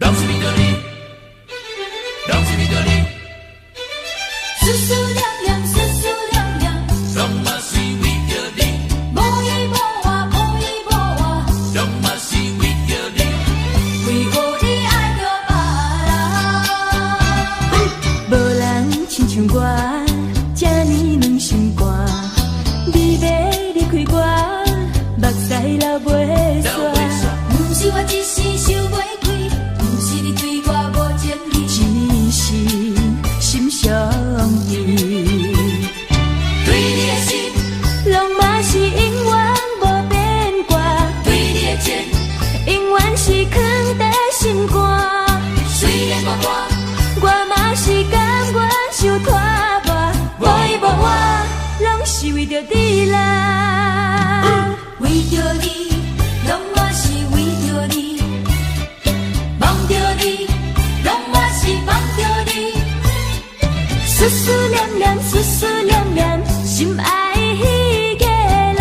拢是为着你，拢是为着你，思思念念，思思念念，拢嘛是为着你，无依无靠，无依无靠，拢嘛是为着你。为何你爱着别人？无人亲像我，这呢软心肝。你要离开我，目屎流袂煞。不是我一时想袂开，不是你对我无情义，只是心相依。对你的心，拢嘛是永远无变卦。对你的情，永远是藏在心肝。虽然我嘛是甘愿受拖磨，无依无我，拢是为着你啦，为着你。拢嘛是为着你，望着你，拢嘛是望着你。思思念念，思思念念，心爱迄个人。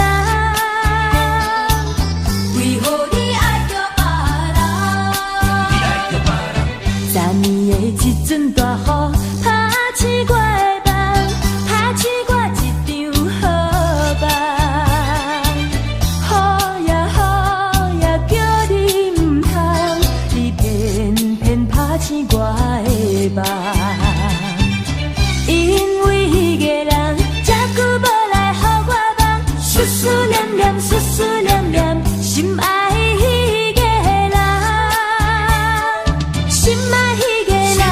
为何你爱着别人？昨年的一阵大雨，拍醒我的梦，拍醒我一场好梦。好呀好呀，叫你唔通，你偏偏拍醒我的梦。因为迄个人这久无来予我梦，思思念念，思思念念，心爱迄个人，心爱迄个人，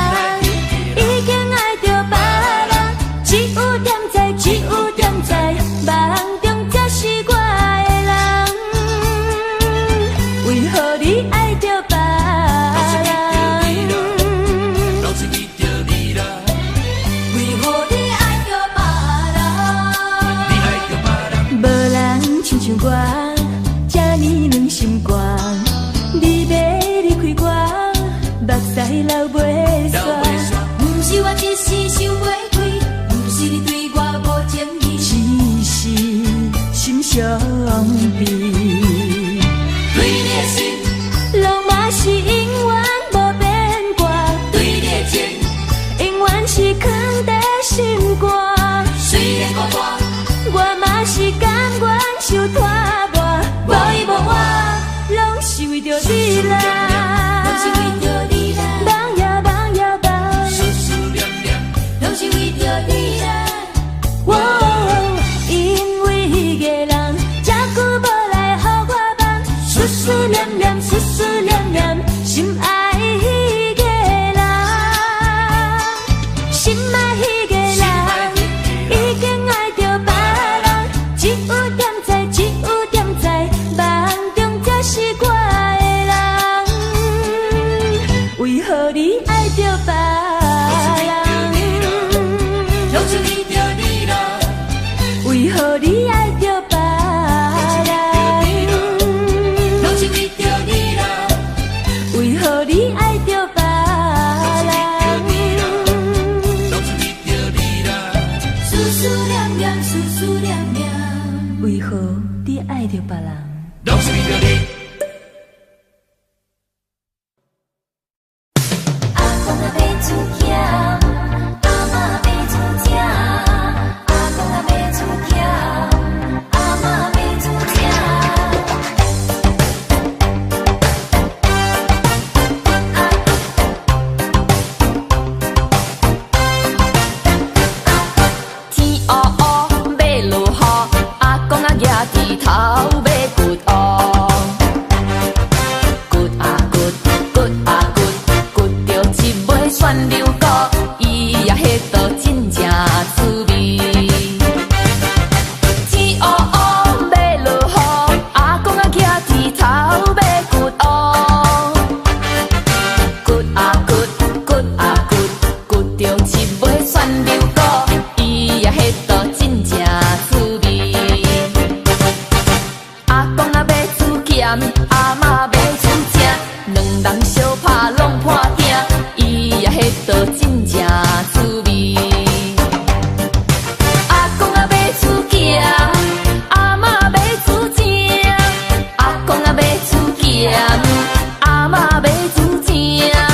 已经爱着别人，只有点知，只有点知，梦中才是我的人。为何你爱着别人？拢是为着你啦，为何你爱着别人？你爱着别人，无人亲像我，这呢软心肝。你要离开我，目屎流袂煞。不是我一时想袂开，不是你对我无情义，只是心相依。对你的心，拢嘛是永远无变卦。对你的情，永远是藏在心肝。虽然我嘛是甘愿受拖磨，无依无我，拢是为着你啦，拢是为着你啦，梦呀梦呀梦，思思念念，拢是为着你啦。因为迄个人这久无来予我梦，思思念念，思思念念，心爱迄个人，心爱迄个人，已经爱着别人，只有点知，只有点知，梦中才是我的人。为何你爱着别人？拢是为着你啦，为何你爱着别人？拢是为着你啦，为何你爱着别人？拢是为着你啦，思思念念，思思念念，为何你爱着别人？拢是为着你。阿公啊要煮咸，阿嬷要煮正。阿公啊要煮咸，阿嬷要煮正。天黑黑要落雨，阿公啊举枝头要掘乌。掘啊掘，掘啊掘，掘着一尾旋流菇，伊呀迄道真正滋味。天黑黑要落雨，阿公啊举枝头要掘乌。掘啊掘，掘啊掘，掘着一尾旋流菇，伊呀迄道真正滋味。阿公啊要煮咸，阿嬷要煮正，两人相拍拢破鼎，伊呀迄道真正滋味。阿公啊要煮咸，阿嬷要煮正，阿公啊要煮咸，阿嬷要煮正。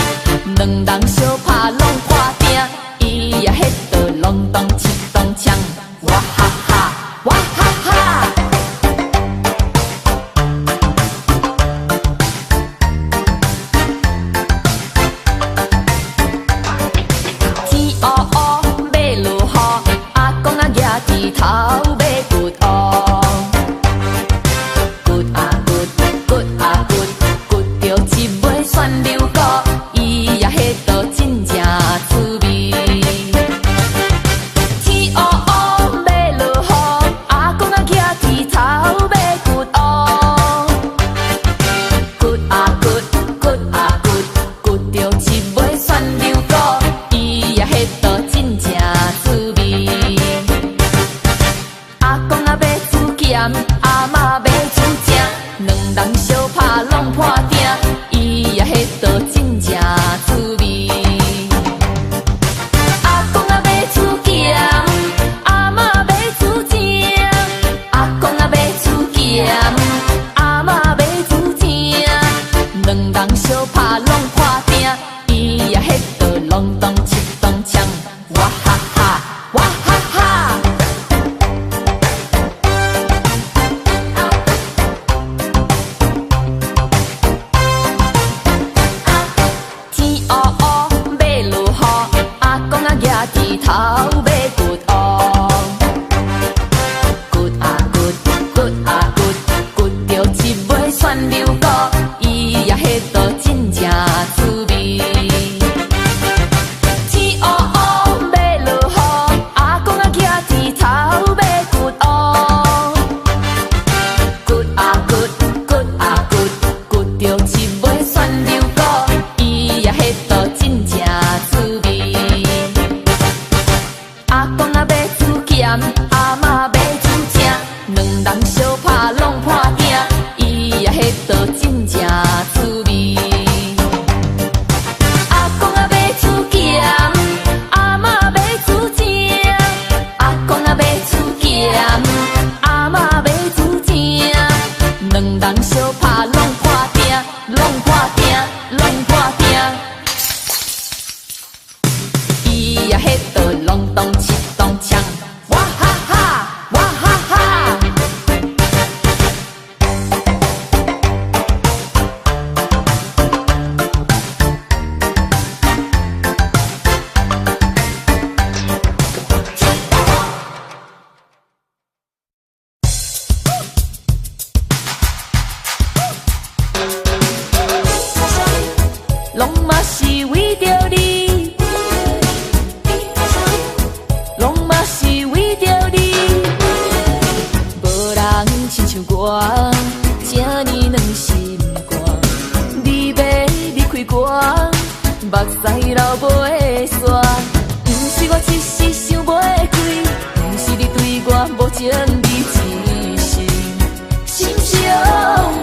人相拍拢破鼎，伊也迄道真正滋味。阿公啊买厝咸，阿嬷买厝正，阿公啊买厝咸，阿嬷买厝正，两人相拍拢破鼎，伊也迄道隆咚七咚锵，哇哈哈，哇哈哈。天黑黑马路雨，阿公啊举猪头买骨乌，骨啊骨，骨啊骨，骨着一尾蒜溜骨，伊也迄道真正滋味。天黑黑马路雨，阿公啊举猪头买骨乌，骨啊骨，骨啊骨，骨着一尾蒜溜骨，伊也迄道真正滋味。阿公啊买厝咸，阿嬷买厝正，两人相拍拢破鼎，伊也迄道真正滋味。阿公啊买厝咸，阿嬷买厝正，阿公啊买厝咸，阿嬷买厝正，两人相拍拢破鼎，拢破鼎，拢破鼎。伊也迄道隆咚七咚锵，哇哈哈，哇哈哈。拢嘛是为着你，拢嘛是为着你，无人亲像我，这呢软心肝。你要离开我，目屎流袂煞，不是我一时想袂开，不是你对我无情义一心，心伤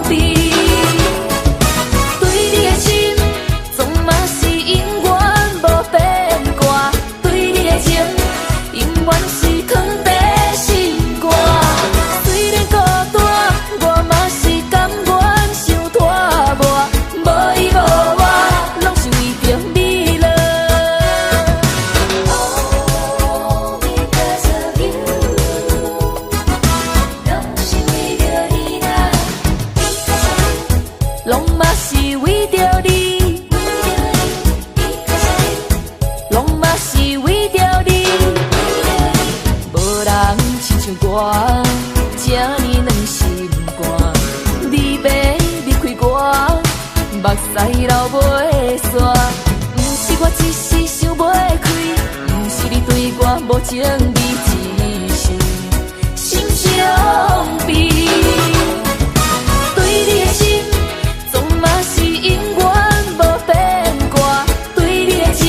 悲。对你的心，总嘛是永远无变卦，对你的情，永远是藏在心肝。虽然孤单，我嘛是甘愿受拖磨，无伊无我，拢是为着你了。Oh, because of you， 拢是为着你啦，拢嘛是为着你，拢嘛是为着你，无人亲像我，这呢软心肝。你要离开我，目屎流袂煞，不是我一时想袂开，不是你对我无情义一心，心伤悲。对你的心，总嘛是永远无变卦，对你的情，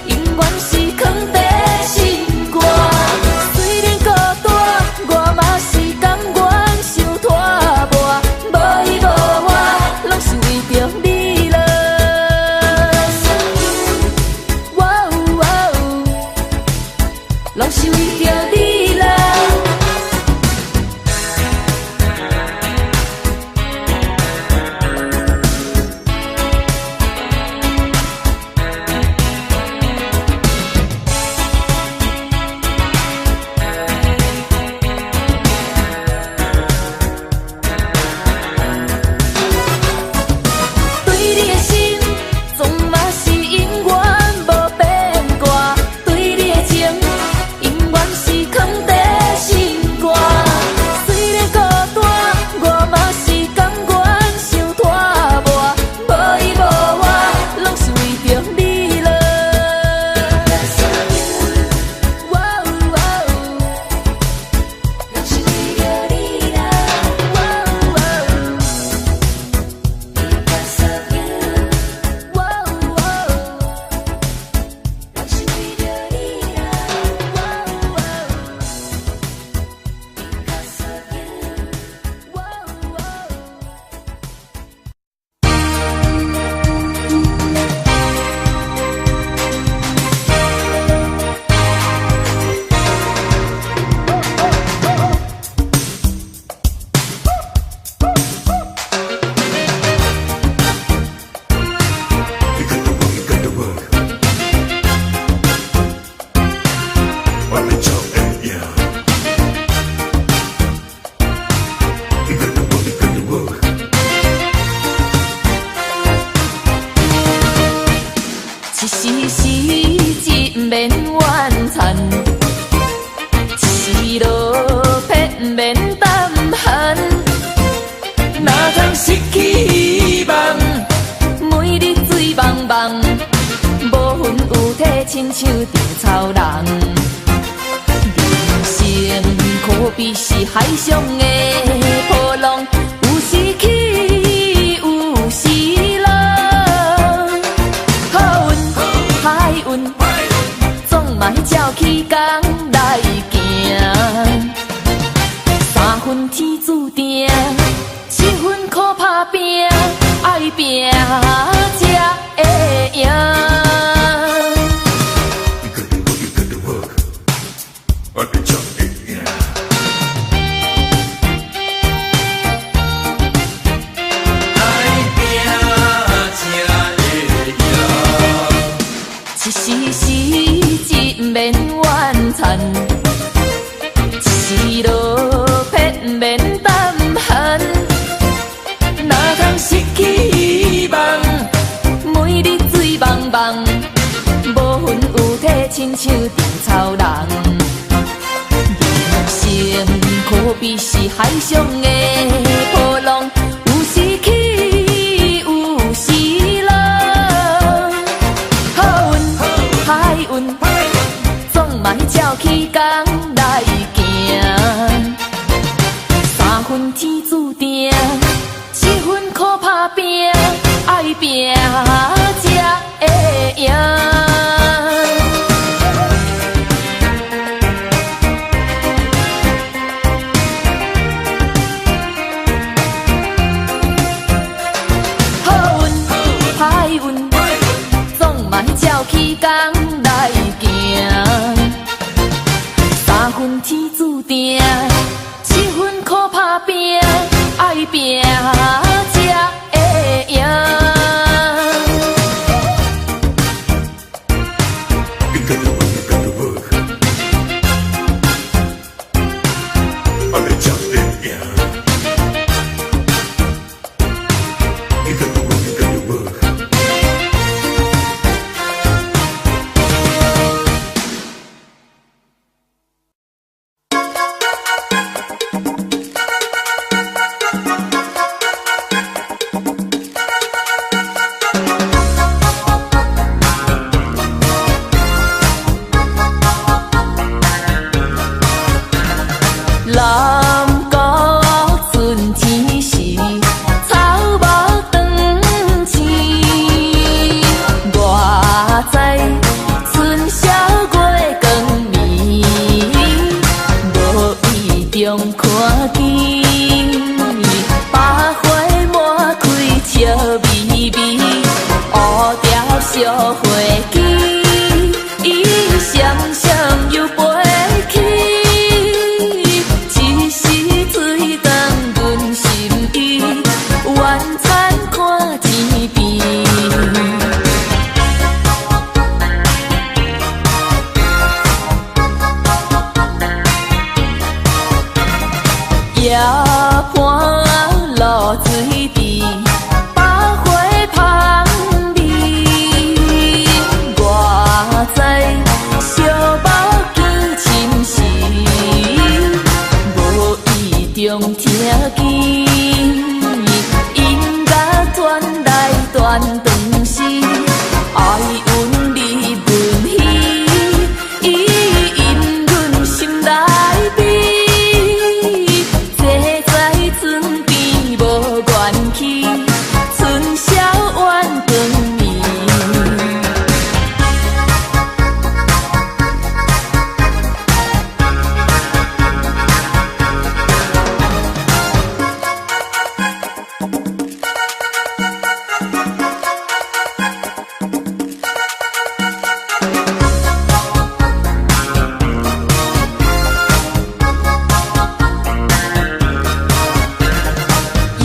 永远是藏在心肝。虽然孤单，我嘛是甘愿受拖磨，无伊无我，拢是为着你了。哇哦哇哦，拢是为着你了。哪通失去希望？每日醉茫茫，无魂有体，亲像稻草人。人生可比是海上的波浪，有时起，有时落。好运，歹运，总嘛照起工来行。三分天注定，七分靠打拼，爱拼才会赢。一时时一免怨叹，一时落魄免胆寒。哪通失去希望？每日醉茫茫，无魂有体，亲像稻草人。人生可比是海上的波浪，有时起，有时落。好运，歹运，总嘛照起工来行。三分天注定，七分靠打拼，爱拼才会赢。好运，歹运，总嘛照起工来行。三分天注定，七分靠打拼，爱拼才会赢。南国春天时，草木长青。我知春宵月光暝，无意中看见百花满开笑微微，乌条小花枝，闪闪又飞去。晚餐看天边，夜畔露水池，百花香味。我知小目见深时，无意中听见。断肠时，爱阮你阮稀，因阮心内美。坐在村边无怨气，春宵晚光暝。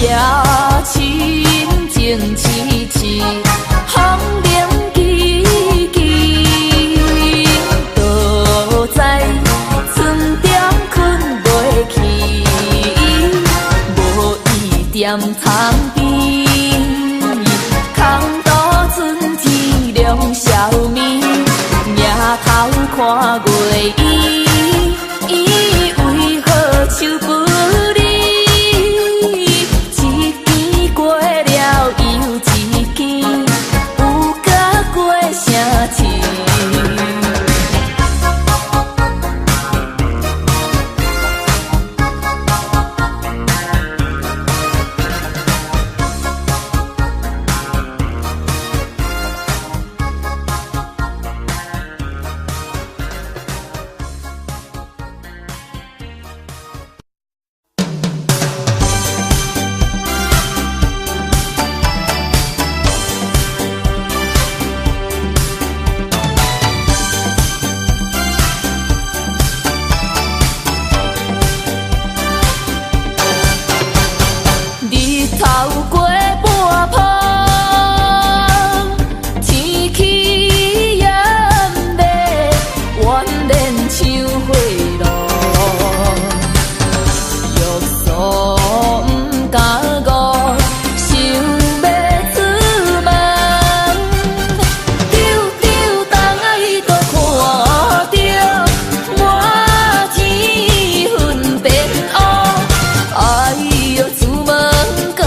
夜深静凄凄，风铃叽叽，倒在村中困袂去，无伊踮窗边，空渡春天亮消暝，仰头看月伊为何手不离？一头过半晡，天气炎热，怨恋像火炉，欲诉毋敢误，想要出门，丢丢东啊，伊都看着满天云变乌，哎哟，出门到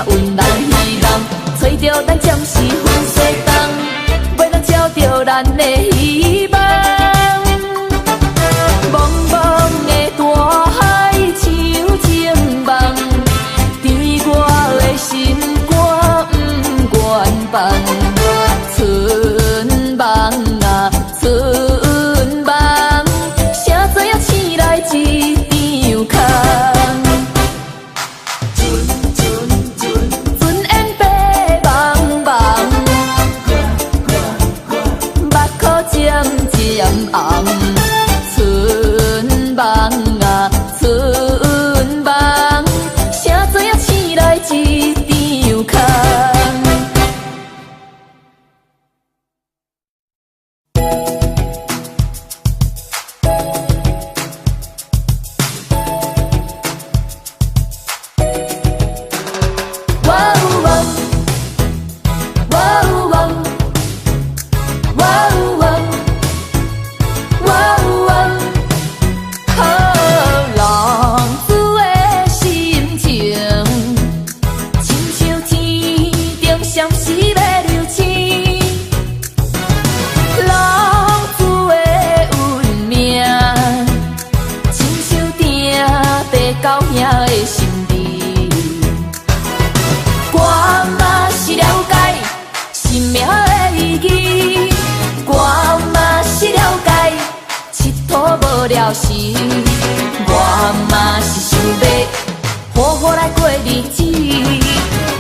运来希望，找着咱暂时分西东，袂当照着咱的希望。茫茫的大海像情梦，伫我的心肝不愿放。春梦啊，春梦，谁知影醒来一场空。春烟白茫茫，目眶渐渐红。春梦啊，春梦，谁知影醒来一场空。了时，我嘛是想要好好来过日子。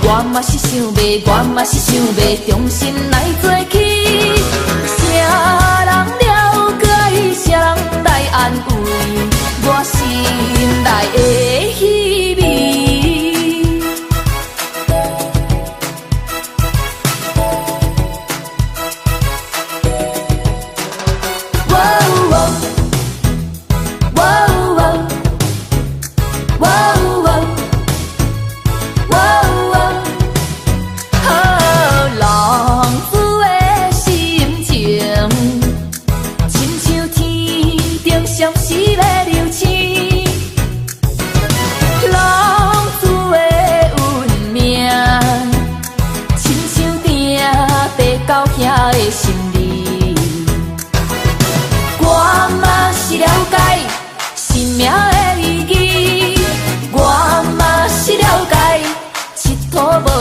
我嘛是想要，我嘛是想要重新来做起。谁人了解，谁人来安慰我心内的虚伪。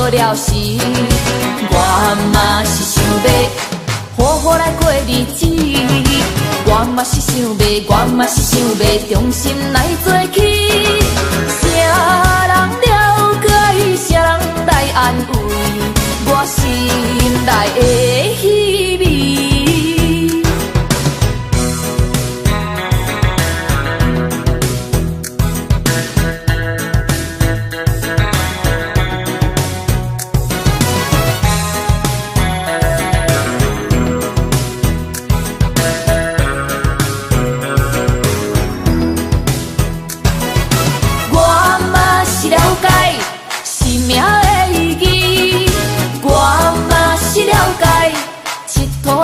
了时，我嘛是想要好好来过日子。我嘛是想要，我嘛是想要重新来做起。谁人了解，谁人来安慰我心内的虚伪。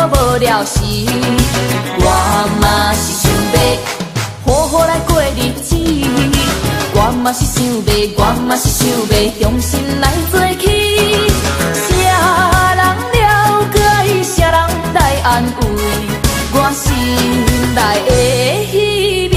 无了时，我嘛是想要好好来过日子。我嘛是想要，我嘛是想要重新来做起。谁人了解，谁人来安慰我心内的虚伪。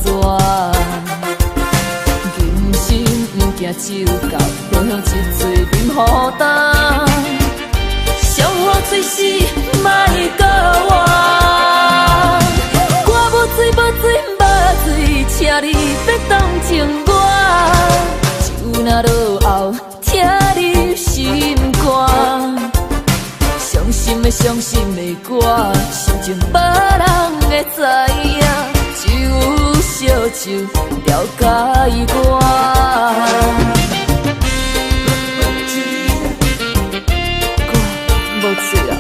蛇。人生不行手到，要向一嘴饮好干。上好嘴是莫搁我，我无水无水无水，请你别当情我。酒若落后，听你心肝。伤心的伤心的歌，心情无人会知影，只有烧酒了解我。无水啊！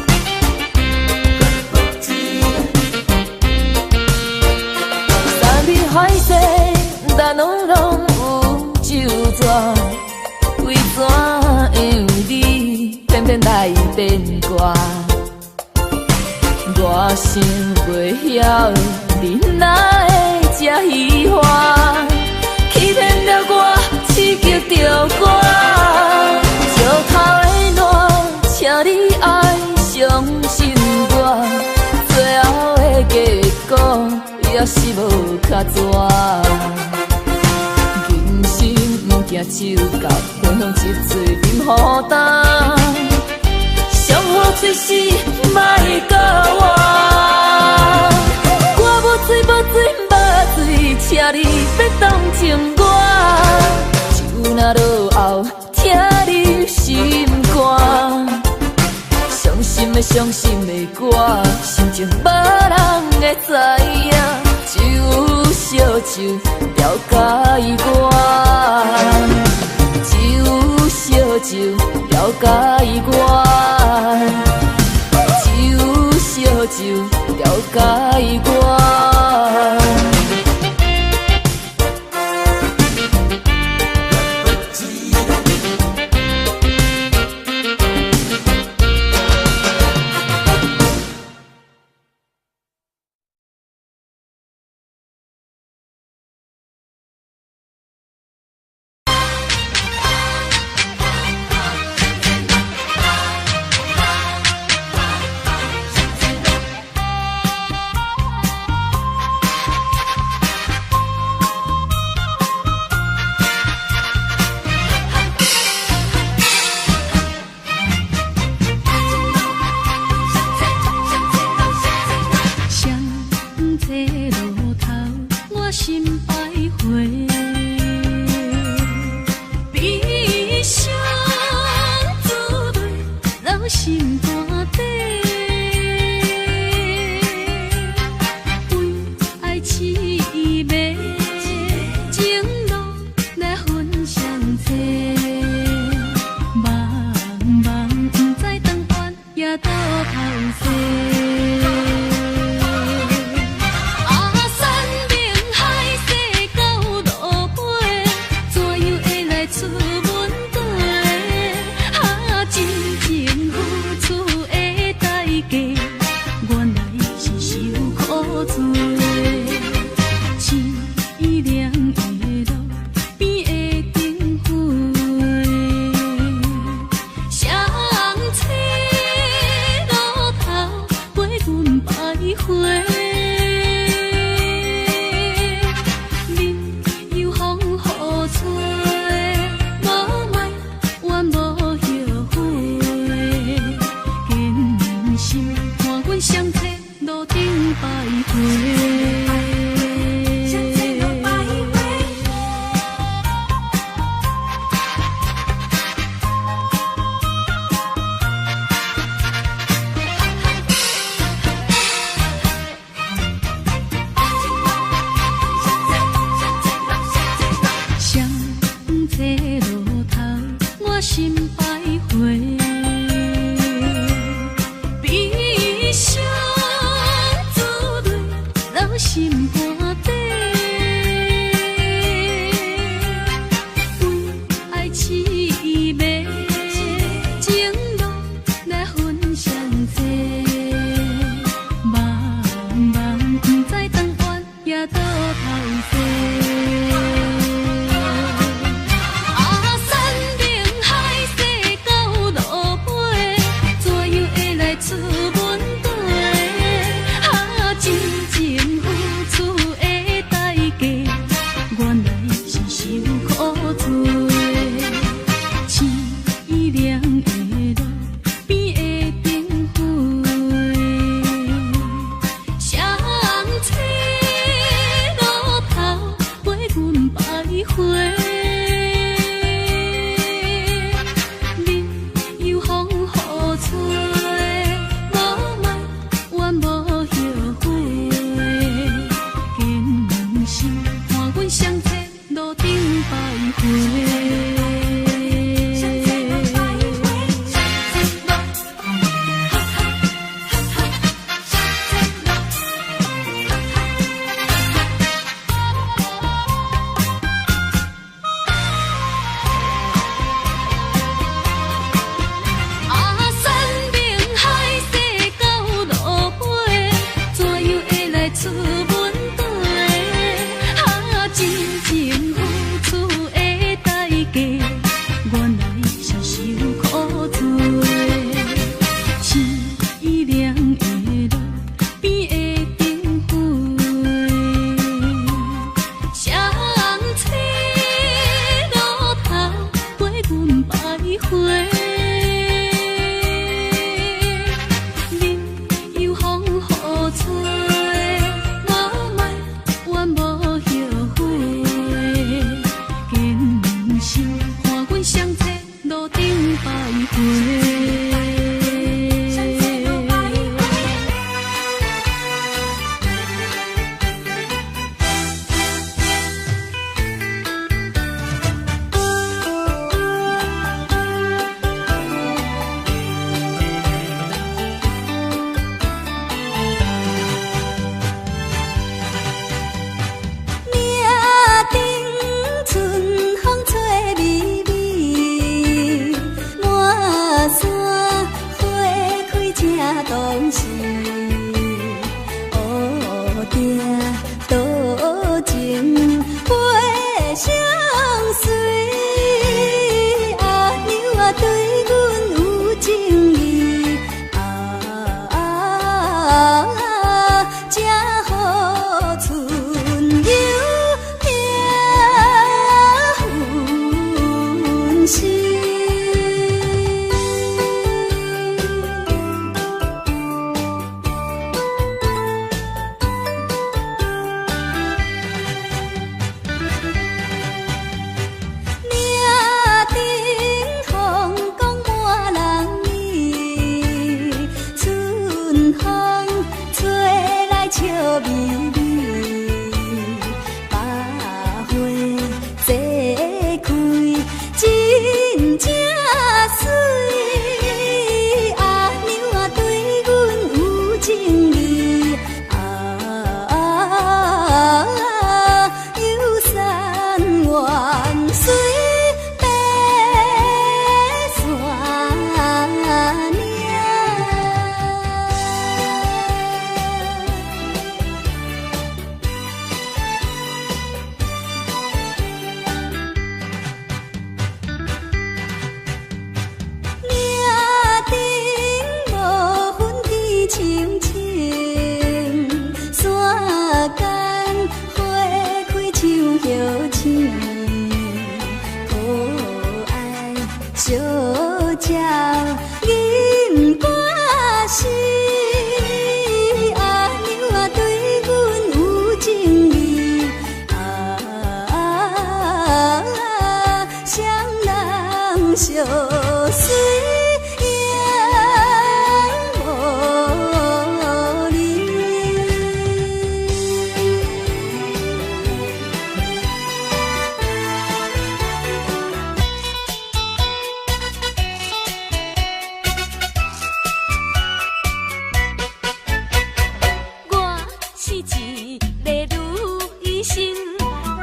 山边海誓，但拢有酒泉，为怎样你偏偏来变卦？我想袂晓，你哪会这虚华？欺骗了我，刺激着我。石头的烂，请你爱相信我，最后的结果也是无卡纸。人生不行手到，要向一嘴饮好干。上好嘴是莫搁我，我无水无水无水，请你别当情我。酒若落后，听你心肝。伤心的伤心的歌，心情无人会知影，只有烧酒了解我。只有烧酒了解我，只有烧酒了解我。情付出的代价。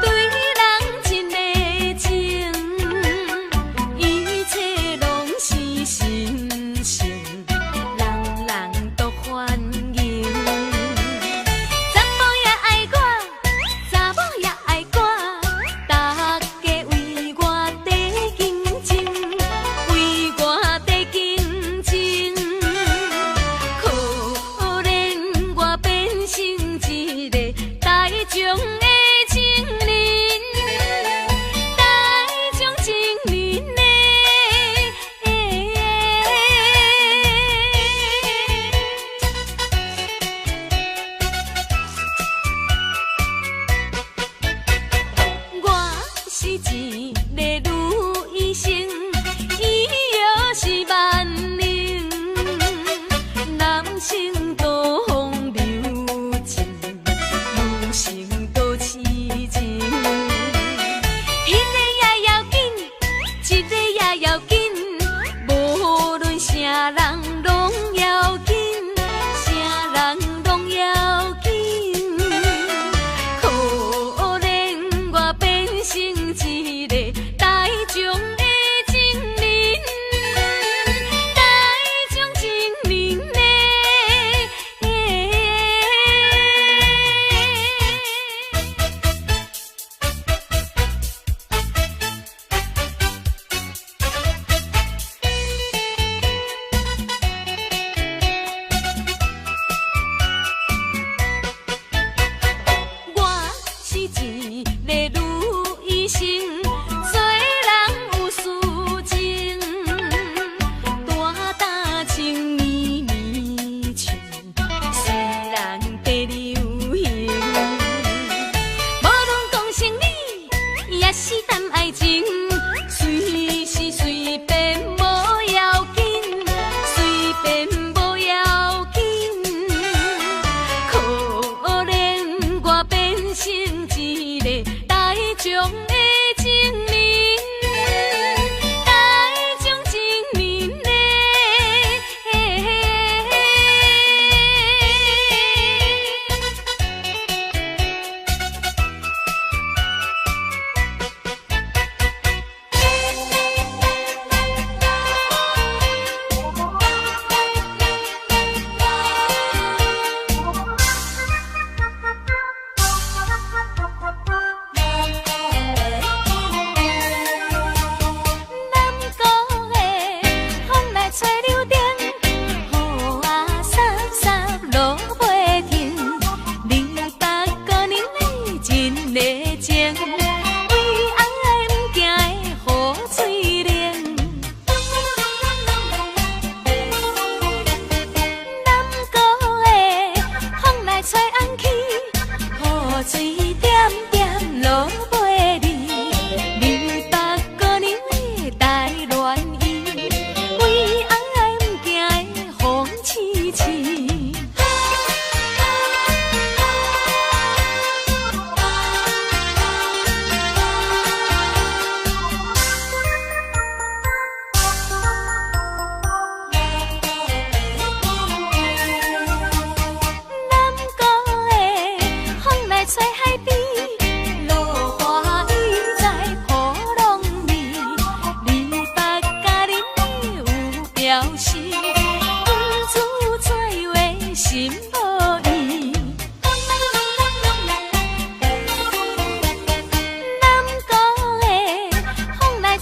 对人真的情，一切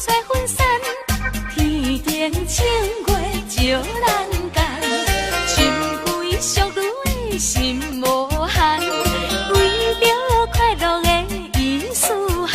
雪分散，天顶清月照人间，心归俗女心无限，为着快乐的意思行。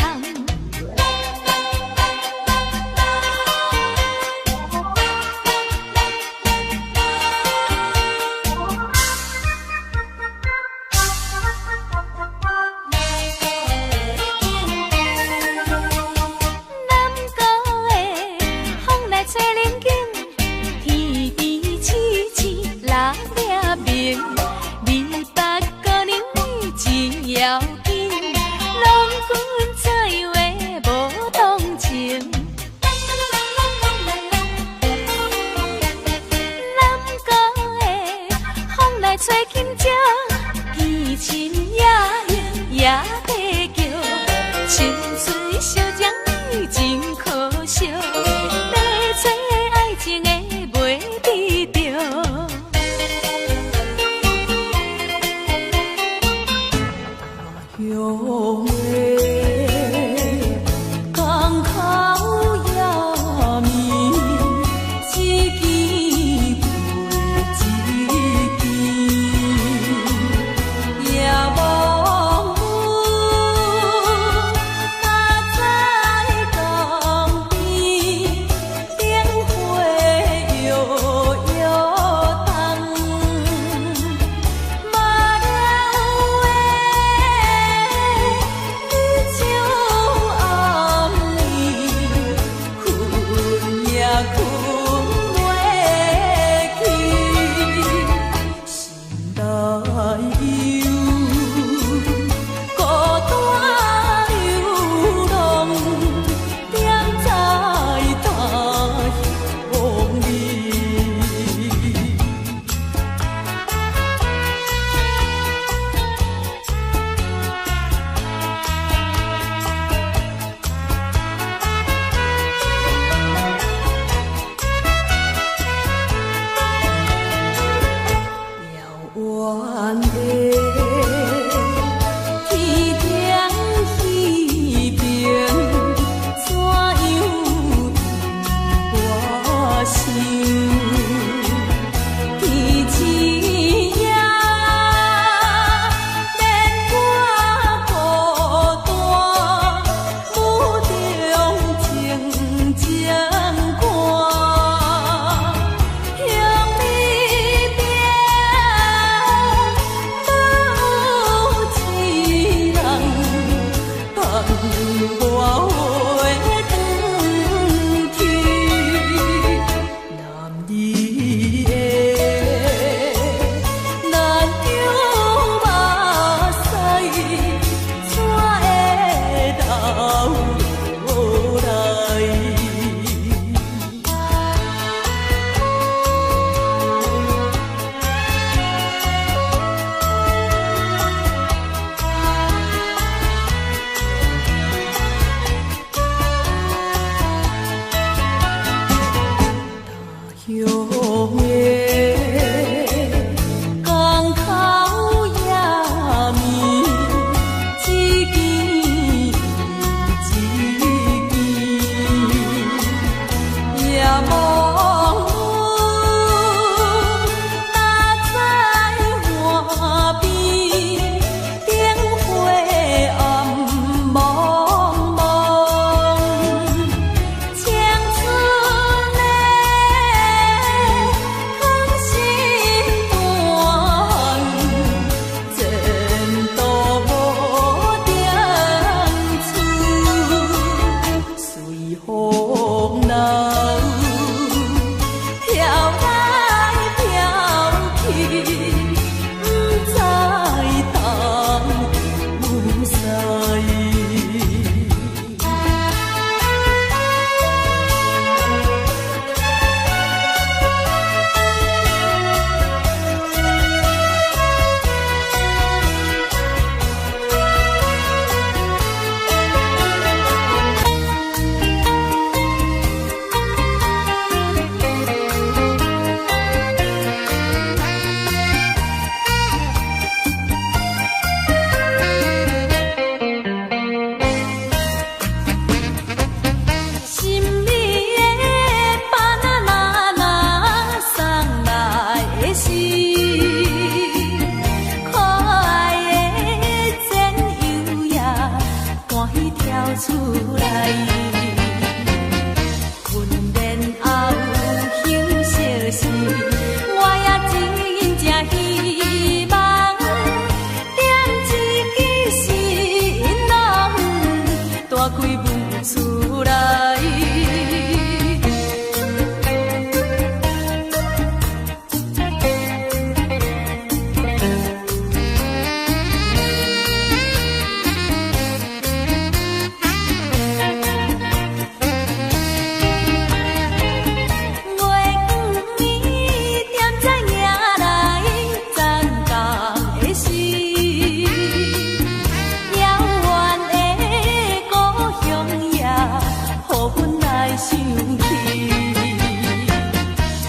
来想起，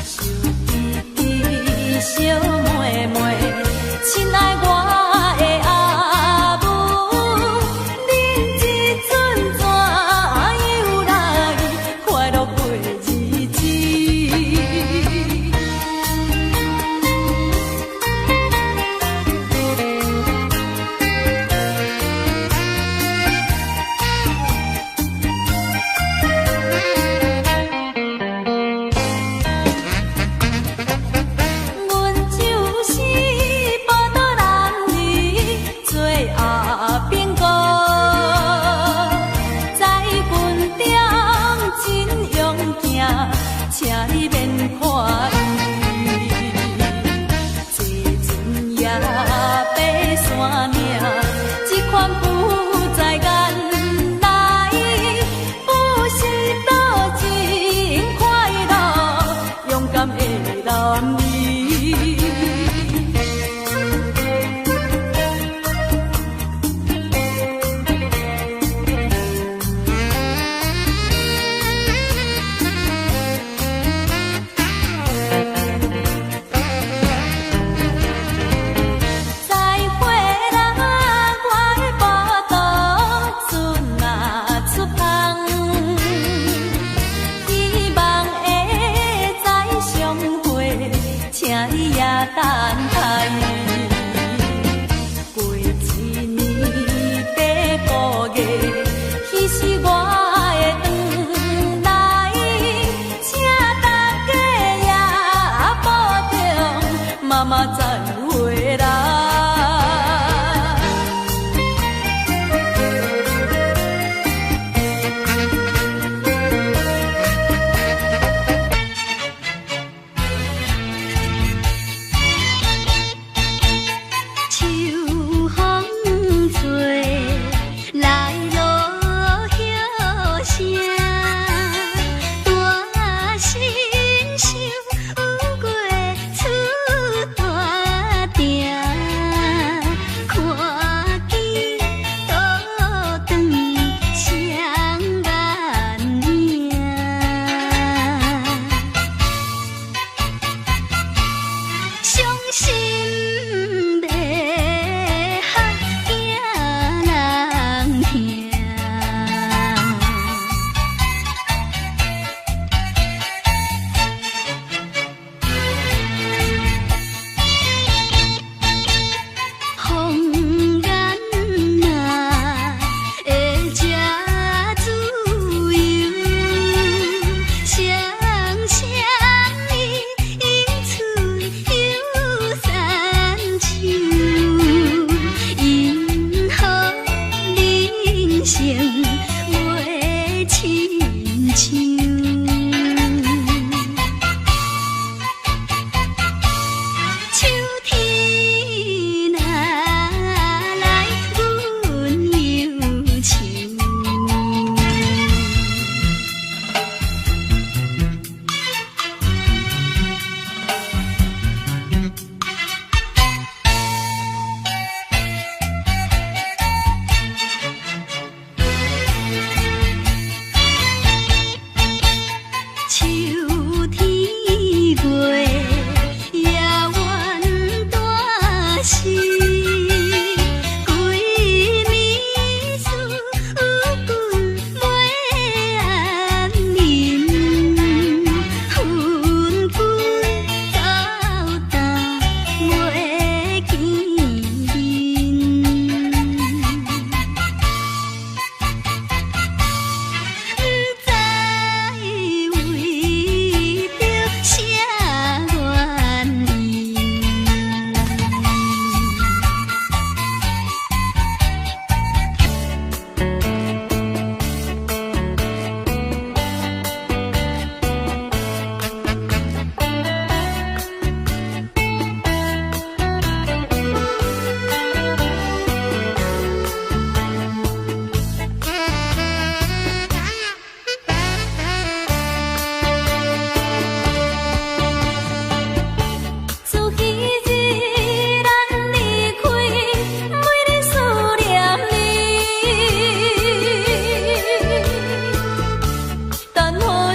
想记想妹妹，亲爱我的阿母，恁这阵怎样来快乐过日子？阮就是报倒人儿做阿扁姑，在军中真勇行，请你免看伊。坐船也爬山岭，这款不在眼内，不是多真快乐，勇敢的男儿。再会啦，我的步道船若出航，希望会再相会，请你也等待。过一年八个月，彼时我会转来，请大家也保重，妈妈再会啦。秋风吹来落叶声，大新秀有过出大店，看见倒转双眼影。伤心要喊惊人听，风眼啊会吃自由，双双你迎春有三秋，因好人生袂亲像。秋天若来，阮忧愁。秋天月夜晚大时，规暝思君袂安宁，恨君走淡袂见面。不知为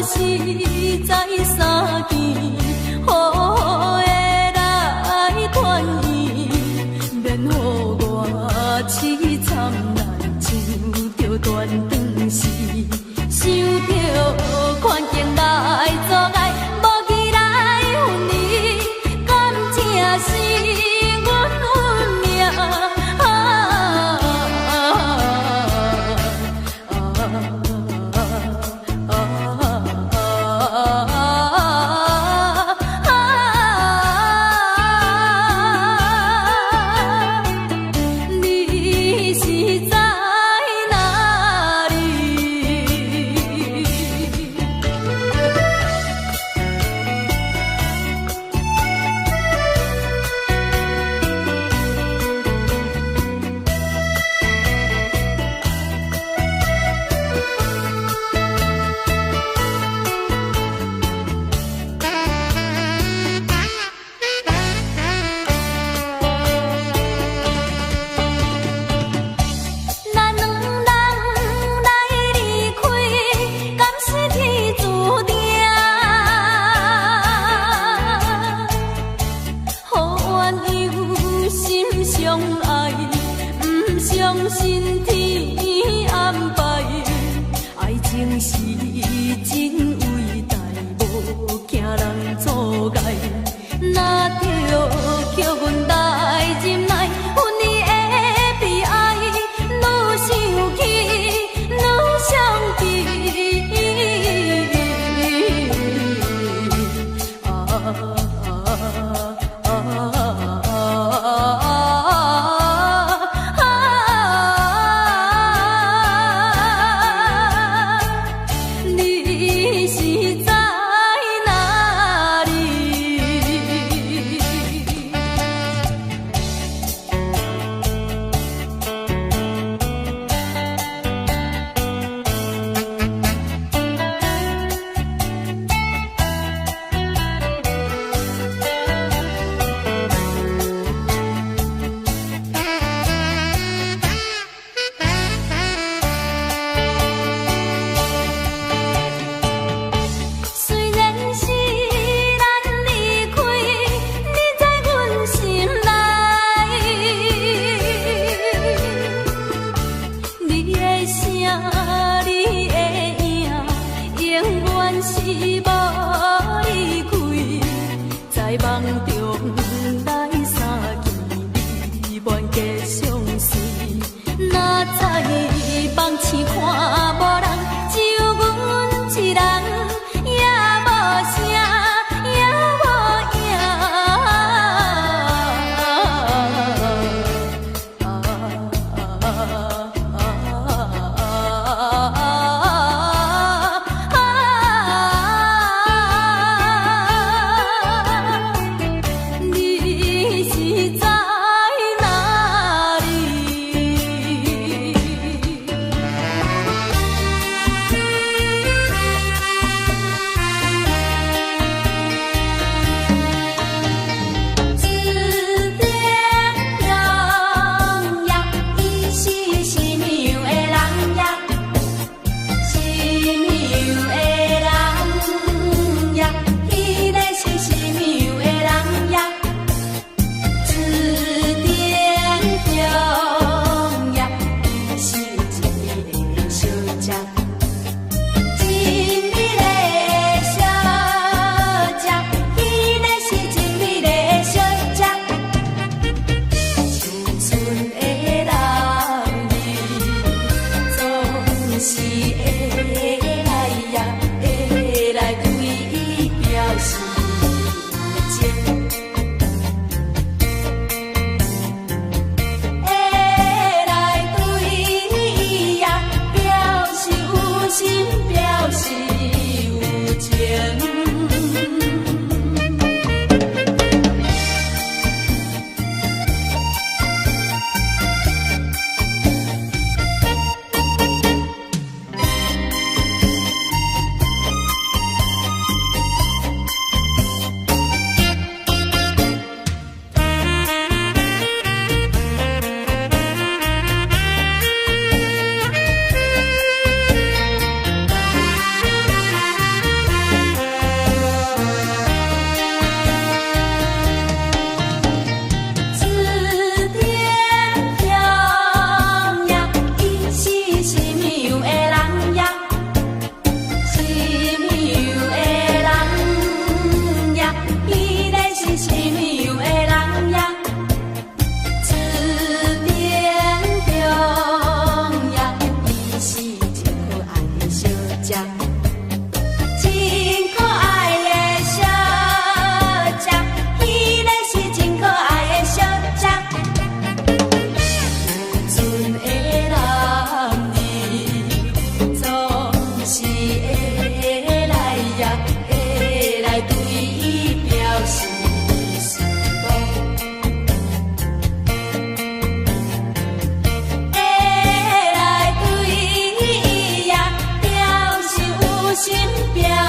实在相见，好的来团圆，免予我凄惨难想着断肠时，想着环境来阻碍，无期来分离，感情是阮运命。你是在哪里？咱两人来离开，敢是天注定？好怨有心相爱，不相信天安排。爱情是真伟大，无惊人阻碍。若着叫阮来忍耐，分离的悲哀，愈想起愈想起。你是在哪里？虽然是咱离开，你在阮心内，你的声，你的影，永远是无离开，在梦中来相见，未愿结相思，哪知梦醒看无人，只有阮一人。也无声，也无影。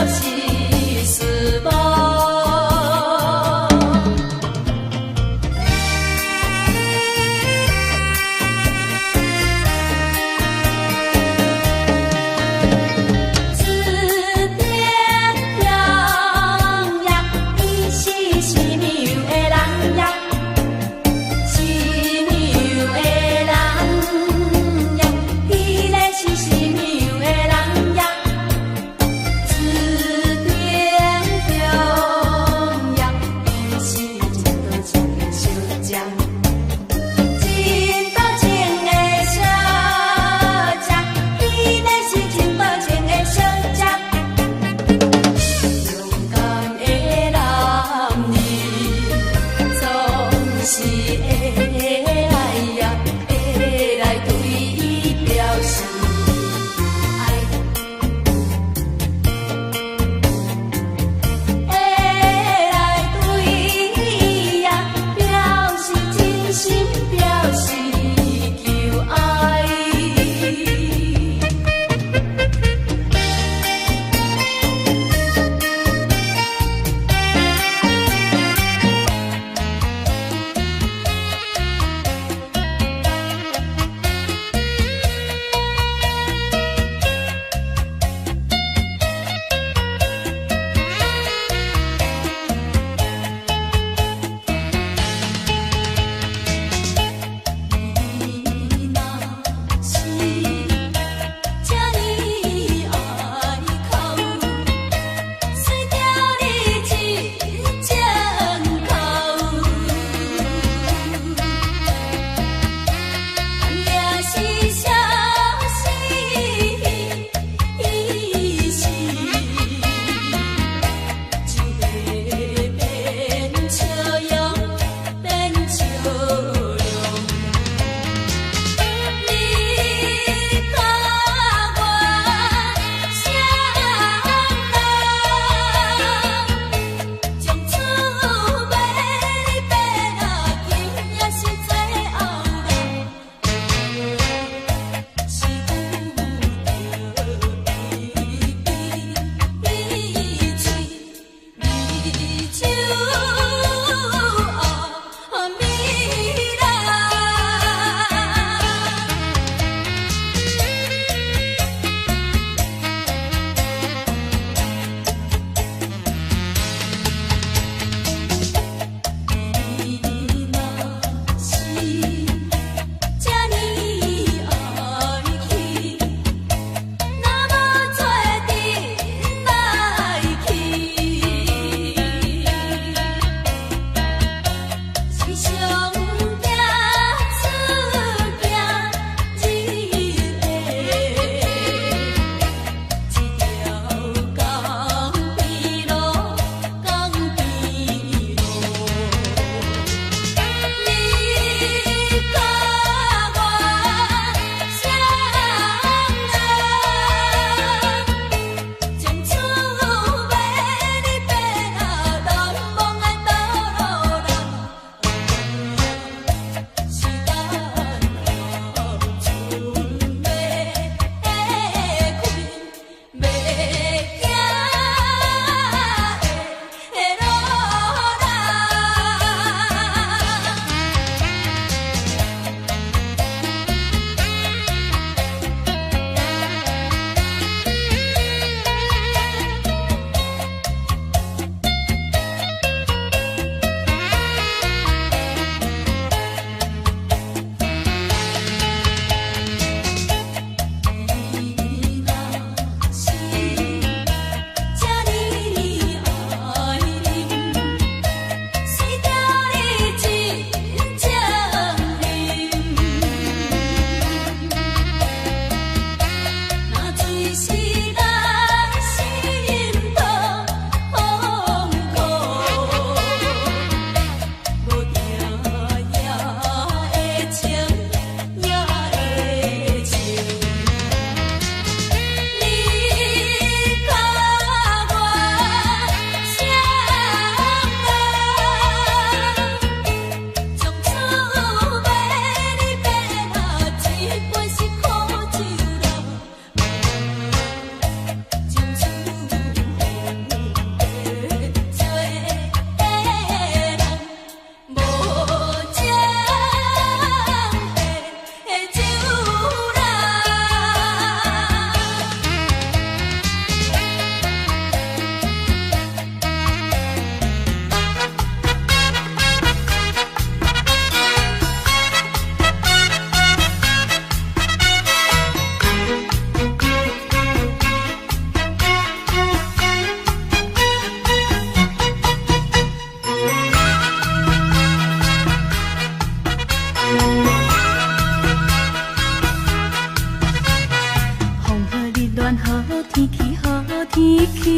是思慕。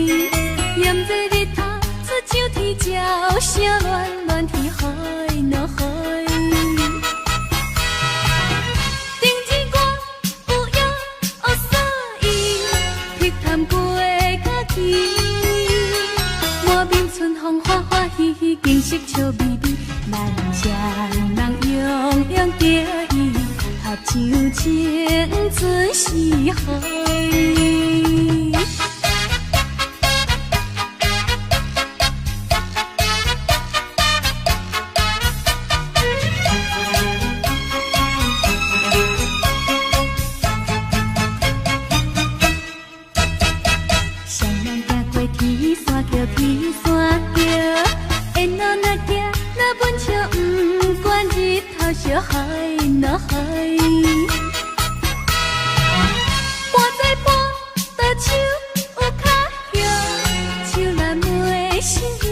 炎热日头出上天照，声乱乱天海落海。定日我有影黑锁伊，碧潭过家己。满面春风欢欢喜喜，景色笑眯眯，咱双人永永着伊，合唱青春是海。小海落海，半载半倒手有脚响，手难袂心惊。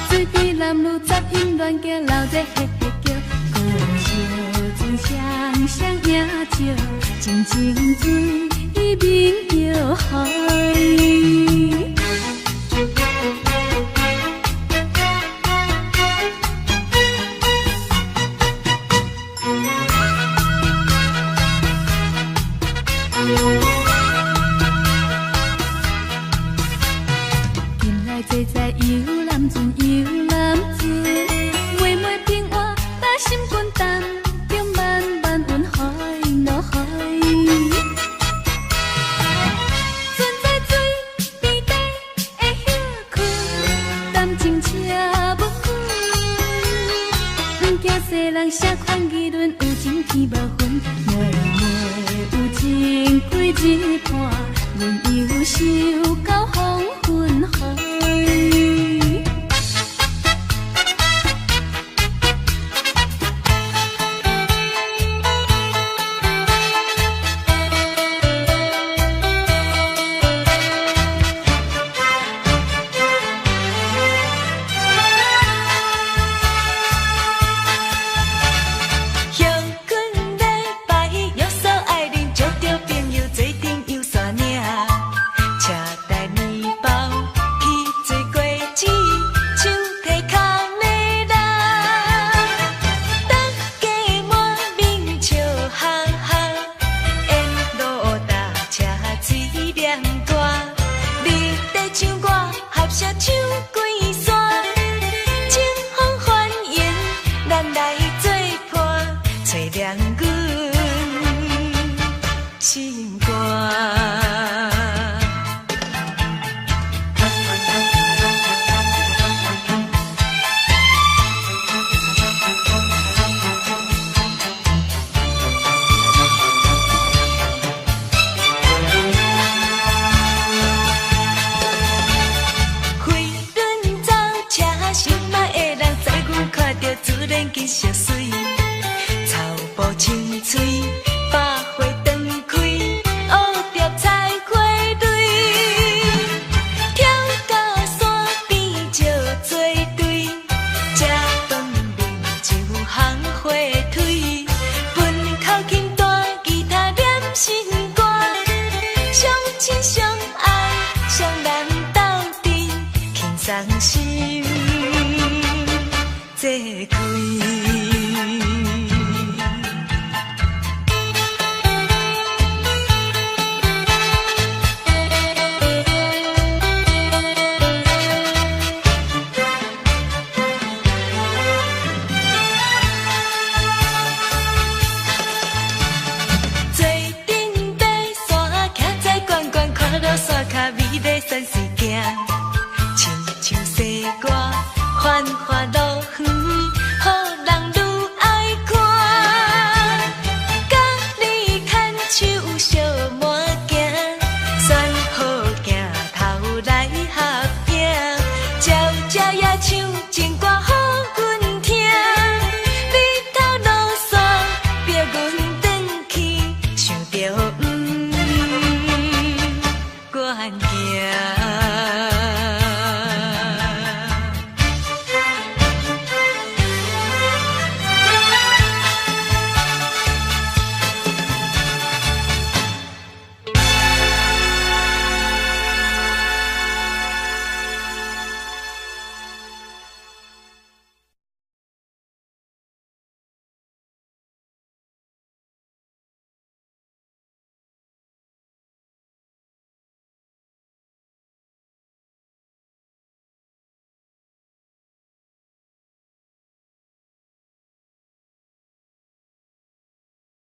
水边男女杂音乱叫，老在嘿嘿叫，歌笑自双双影照，静静水面摇海。近来坐在游览船，游览船，妹妹平安，打心肝胆，中漫漫云海落海。船在水边底会休困，谈情车无分，不惊世人啥款议论，有情天无分，妹妹有情几日半，阮忧愁到黄昏海。色水，草埔青翠，百花长开，乌蝶采花蕊，跳到山边招作对，吃饭面就烘火腿，分口琴弹吉他念新歌，相亲相爱，相难斗阵，轻松心坐开。山卡美丽山水行。